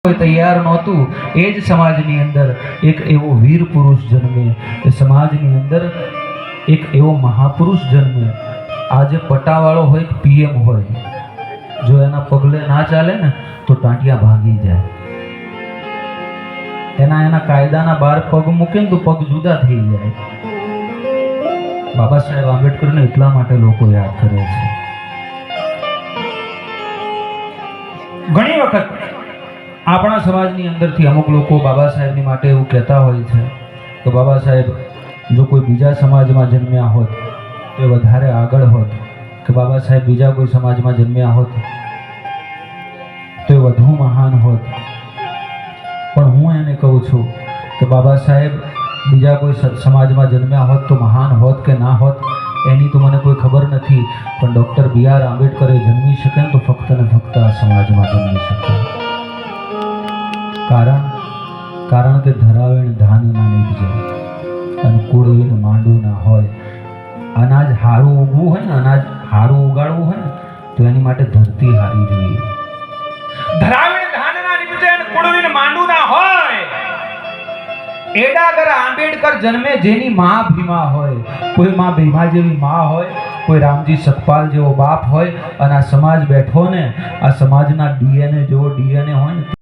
તૈયાર નહોતું એ જ સમાજની અંદર એક એવો વીર પુરુષ જન્મે, એ સમાજની અંદર એક એવો મહાપુરુષ જન્મે. આજે પટાવાળો હોય કે પીએમ હોય, જો એના પગલે ના ચાલે ને તો ટાંટિયા ભાગી જાય. એના કાયદાના બાર પગ મૂકે ને તો પગ જુદા થઈ જાય. બાબા સાહેબ આંબેડકરને એટલા માટે લોકો યાદ કરે છે. ઘણી વખત આપણા સમાજની અંદરથી અમુક લોકો બાબા સાહેબની માટે એવું કહેતા હોય છે કે બાબા સાહેબ જો કોઈ બીજા સમાજમાં જન્મ્યા હોત તો વધારે આગળ હોત, કે બાબા સાહેબ બીજા કોઈ સમાજમાં જન્મ્યા હોત તો વધુ મહાન હોત. પણ હું એને કહું છું કે બાબા સાહેબ બીજા કોઈ સમાજમાં જન્મ્યા હોત તો મહાન હોત કે ના હોત એની તો મને કોઈ ખબર નથી, પણ ડૉક્ટર B.R. આંબેડકરે જન્મી શકે ને તો ફક્ત ને ફક્ત આ સમાજમાં જન્મી શકે. કારણ કે ધરાવેણ ધાન ના નીપજે અને કુળવીને માંડવું ના હોય. અનાજ હારું ઉગવું હોય ને, અનાજ હારું ઉગાડવું હોય ને તો એની માટે ધરતી હારી જોઈએ. ધરાવેણ ધાન ના નીપજે અને કુળવીને માંડવું ના હોય. એડાગર આંબેડકર જન્મે જેની માં ભીમા હોય, કોઈ માં ભીમા જેવી માં હોય, કોઈ રામજી સતપાલ જેવો બાપ હોય, અને આ સમાજ બેઠો ને આ સમાજના DNA જેવો DNA હોય ને